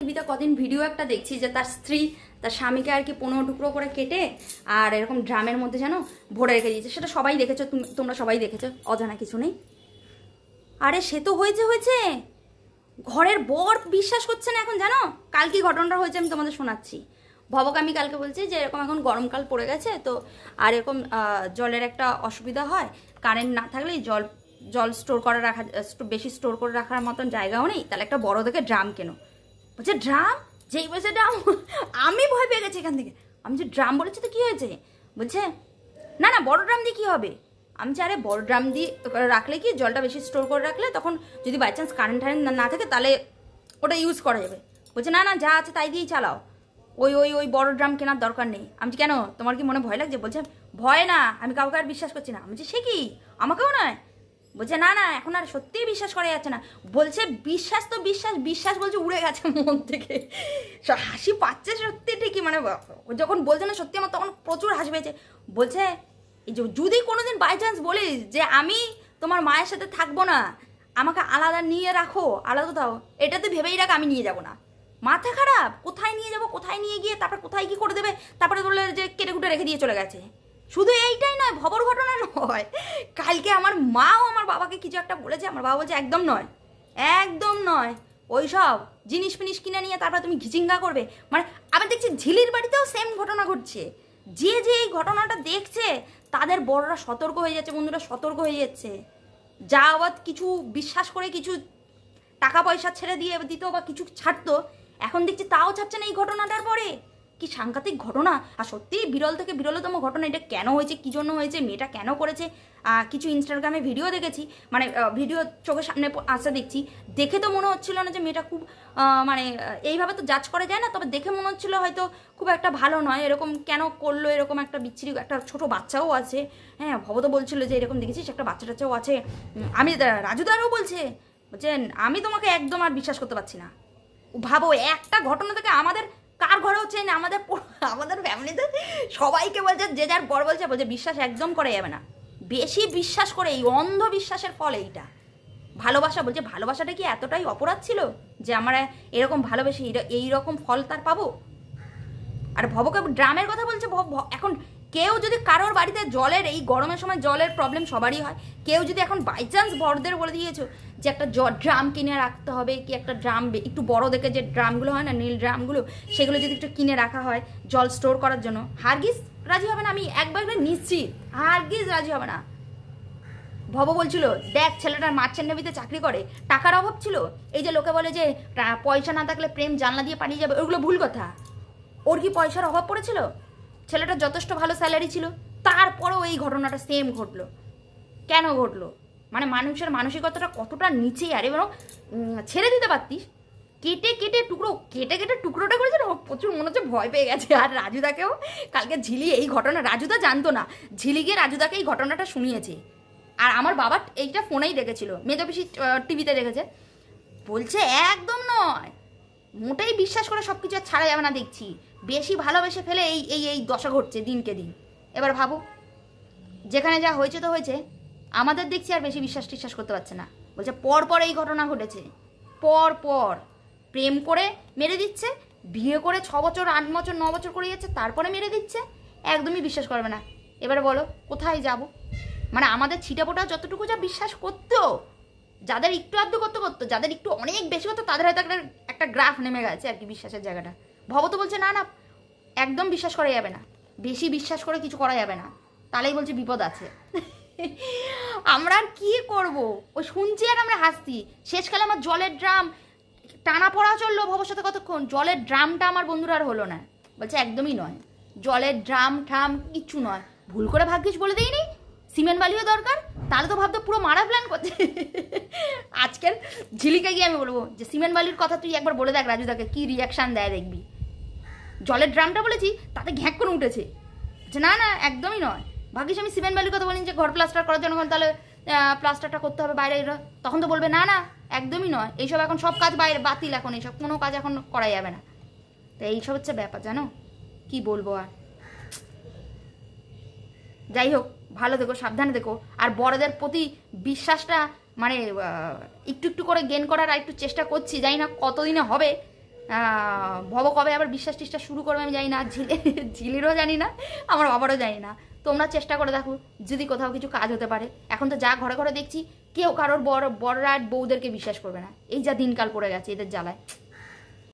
টিভিতে কদিন ভিডিও একটা দেখছি যে তার স্ত্রী তার স্বামীকে আর কি 15 টুকরো করে কেটে আর এরকম ড্রামের মধ্যে যেন ভরে রেখে দিয়েছে। সেটা সবাই দেখেছো, তোমরা সবাই দেখেছো, অজানা কিছু নেই। আরে সে তো হয়েছে ঘরের বর বিশ্বাস করছে না এখন, জানো কাল কি ঘটনাটা হয়েছে আমি তোমাদের শোনাচ্ছি। ভবকে আমি কালকে বলছি যে এরকম এখন গরমকাল পড়ে গেছে তো, আর এরকম জলের একটা অসুবিধা হয়, কারেন্ট না থাকলেই জল স্টোর করে রাখা, বেশি স্টোর করে রাখার মতন জায়গাও নেই, তাহলে একটা বড় দেখে ড্রাম কেনো। বলছে ড্রাম? যেই বলছে ড্রাম আমি ভয় পেয়ে গেছি এখান থেকে। আমি যে ড্রাম বলেছি তো কী হয়েছে? বলছে না না বড় ড্রাম দিয়ে কী হবে। আমি যে আরে বড় ড্রাম দিয়ে রাখলে কি জলটা বেশি স্টোর করে রাখলে তখন যদি বাই চান্স কারেন্ট না থাকে তাহলে ওটা ইউজ করা যাবে। বলছে না না যা আছে তাই দিয়েই চালাও, ওই বড় ড্রাম কেনার দরকার নেই। আমি কেন, তোমার কি মনে ভয় লাগছে? বলছে ভয় না, আমি কাউকে আর বিশ্বাস করছি না। আমি বলছি সে কি, আমাকেও নয়? বলছে না না এখন আর সত্যিই বিশ্বাস করা যাচ্ছে না। বলছে বিশ্বাস তো বিশ্বাস বলছে উড়ে গেছে মন থেকে। হাসি পাচ্ছে সত্যি ঠিকই, মানে যখন বলছে না সত্যি আমার তখন প্রচুর হাসি পেয়েছে। বলছে এই যে যদি কোনোদিন বাই চান্স বলিস যে আমি তোমার মায়ের সাথে থাকবো না, আমাকে আলাদা নিয়ে রাখো, আলাদা দাও, এটা তো ভেবেই রাখ আমি নিয়ে যাব না। মাথা খারাপ, কোথায় নিয়ে যাব, কোথায় নিয়ে গিয়ে তারপর কোথায় কি করে দেবে, তারপরে বললে যে কেটে কুটে রেখে দিয়ে চলে গেছে। শুধু এইটাই নয়, ভবর ঘটনা নয়, কালকে আমার মাও আমার বাবাকে কিছু একটা বলেছে, আমার বাবা বলছে একদম নয় ওই সব জিনিস ফিনিস কিনে নিয়ে তারপর তুমি ঘিচিঙ্গা করবে। মানে আমি দেখছি ঝিলির বাড়িতেও সেম ঘটনা ঘটছে। যে এই ঘটনাটা দেখছে তাদের বড়রা সতর্ক হয়ে যাচ্ছে, বন্ধুরা সতর্ক হয়ে যাচ্ছে। যা আবার কিছু বিশ্বাস করে কিছু টাকা পয়সা ছেড়ে দিয়ে দিত বা কিছু ছাড়তো, এখন দেখছি তাও ছাড়ছে না এই ঘটনাটার পরে। কি সাংঘাতিক ঘটনা, আর সত্যিই বিরল থেকে বিরলতম ঘটনা। এটা কেন হয়েছে, কী জন্য হয়েছে, মেয়েটা কেন করেছে, কিছু ইনস্টাগ্রামে ভিডিও দেখেছি, মানে ভিডিও চোখের সামনে আসতে দেখছি, দেখে তো মনে হচ্ছিল না যে মেয়েটা খুব মানে এইভাবে তো জাজ করা যায় না, তবে দেখে মনে হচ্ছিল হয়তো খুব একটা ভালো নয়। এরকম কেন করলো, এরকম একটা বিচ্ছিরি, একটা ছোট বাচ্চাও আছে। হ্যাঁ ভব তো বলছিল যে এরকম দেখেছিস একটা বাচ্চা টাচ্চাও আছে। আমি রাজুদারও বলছেন আমি তোমাকে একদম আর বিশ্বাস করতে পারছি না। ভাবো একটা ঘটনা থেকে আমাদের কার ঘরে হচ্ছে না, আমাদের ফ্যামিলিতে সবাইকে বলছে, যে যার বর বলছে বিশ্বাস একদম করা যাবে না। বেশি বিশ্বাস করে এই অন্ধ বিশ্বাসের ফল এইটা। ভালোবাসা বলছে, ভালোবাসাটা কি এতটাই অপরাধ ছিল যে আমরা এরকম ভালোবেসে এইরকম ফল তার পাবো? আর ভবকে ড্রামের কথা বলছে। এখন কেউ যদি কারোর বাড়িতে জলের, এই গরমের সময় জলের প্রবলেম সবারই হয়, কেউ যদি এখন বাই চান্স বড়দের বলে দিয়েছো যে একটা ড্রাম কিনে রাখতে হবে, কি একটা ড্রাম একটু বড় দেখে, যে ড্রামগুলো হয় না নীল ড্রামগুলো, সেগুলো যদি একটু কিনে রাখা হয় জল স্টোর করার জন্য, হারগিজ রাজি হবে না। আমি একবার নিশ্চিত হারগিজ রাজি হবে না। ভব বলছিল দেখ ছেলেটার মার্চেন্ট নেভিতে চাকরি করে, টাকার অভাব ছিল। এই যে লোকে বলে যে পয়সা না থাকলে প্রেম জানলা দিয়ে পালিয়ে যাবে, ওইগুলো ভুল কথা। ওর কি পয়সার অভাব পড়েছিল? ছেলেটার যথেষ্ট ভালো স্যালারি ছিল, তারপরেও এই ঘটনাটা সেম ঘটলো। কেন ঘটলো? মানে মানুষের মানসিকতাটা কতটা নিচে। আরে বরং ছেড়ে দিতে পারতিস। কেটে টুকরোটা করেছে না, প্রচুর মনে হচ্ছে ভয় পেয়ে গেছে। আর রাজুদাকেও কালকে ঝিলি এই ঘটনা, রাজুদা জানতো না, ঝিলি গিয়ে রাজুদাকে এই ঘটনাটা শুনিয়েছে। আর আমার বাবা এইটা ফোনেই দেখেছিল, মেয়ে তো বেশি টিভিতে দেখেছে। বলছে একদম নয়, মোটেই বিশ্বাস করে সব কিছু আর ছাড়া যাবে না। দেখছি বেশি ভালোবেসে ফেলে এই দশা ঘটছে দিনকে দিন। এবার ভাবো, যেখানে যা হয়েছে তো হয়েছে, আমাদের দেখছি আর বেশি বিশ্বাস করতে পারছে না। বলছে পর এই ঘটনা ঘটেছে, পর প্রেম করে মেরে দিচ্ছে, বিয়ে করে 6 বছর 8 বছর 9 বছর করে যাচ্ছে, তারপরে মেরে দিচ্ছে, একদমই বিশ্বাস করবে না। এবারে বলো কোথায় যাব? মানে আমাদের ছিটাপোটা যতটুকু যা বিশ্বাস করতো, যাদের একটু আধটু করতো, যাদের একটু অনেক বেশি করতো, তাদের হয়তো একটা গ্রাফ নেমে গেছে আর কি বিশ্বাসের জায়গাটা। ভব তো বলছে না একদম বিশ্বাস করা যাবে না, বেশি বিশ্বাস করে কিছু করা যাবে না, তাহলেই বলছে বিপদ আছে। আমরা আর কি করবো, ওই শুনছি আর আমরা হাসছি। শেষকালে আমার জলের ড্রাম টানা পড়া চললো ভবর সাথে কতক্ষণ, জলের ড্রামটা আমার বন্ধুরা আর হলো না। বলছে একদমই নয়, জলের ড্রাম কিচ্ছু নয়। ভুল করে ভাগ্যিস বলে দিইনি সিমেন্ট বালিও দরকার, তাহলে তো ভাবতো পুরো মারা প্ল্যান করছে। আজকের ঝিলিকে গিয়ে আমি বলবো যে সিমেন্ট বালির কথা তুই একবার বলে দেখ রাজুদাকে, কি রিয়াকশান দেয় দেখবি। জলের ড্রামটা বলেছি তাতে ঘ্যাঁক করে উঠেছে, যে না একদমই নয়। ভাগ্যিস আমি সিমেন্ট বালির কথা বলিনি যে ঘর প্লাস্টার করার জন্য তাহলে প্লাস্টারটা করতে হবে বাইরে, তখন তো বলবে না একদমই নয়, এইসব এখন সব কাজ বাইরে বাতিল, এখন এইসব কোনো কাজ এখন করা যাবে না। তো এইসব হচ্ছে ব্যাপার, জানো কি বলবো আর। যাই হোক, ভালো দেখো, সাবধানে দেখো। আর বড়দের প্রতি বিশ্বাসটা মানে একটু করে গেন করার আর একটু চেষ্টা করছি, জানি না কতদিনে হবে, ভব কবে আবার বিশ্বাস টিষ্ঠাস শুরু করবে আমি জানি না, ঝিলিরও জানি না, আমার বাবারও জানি না। তোমরা চেষ্টা করে দেখো যদি কোথাও কিছু কাজ হতে পারে। এখন তো যা ঘরে ঘরে দেখছি কেউ কারোর বড়রা বউদেরকে বিশ্বাস করবে না, এই যা দিনকাল পড়ে গেছে এদের জ্বালায়।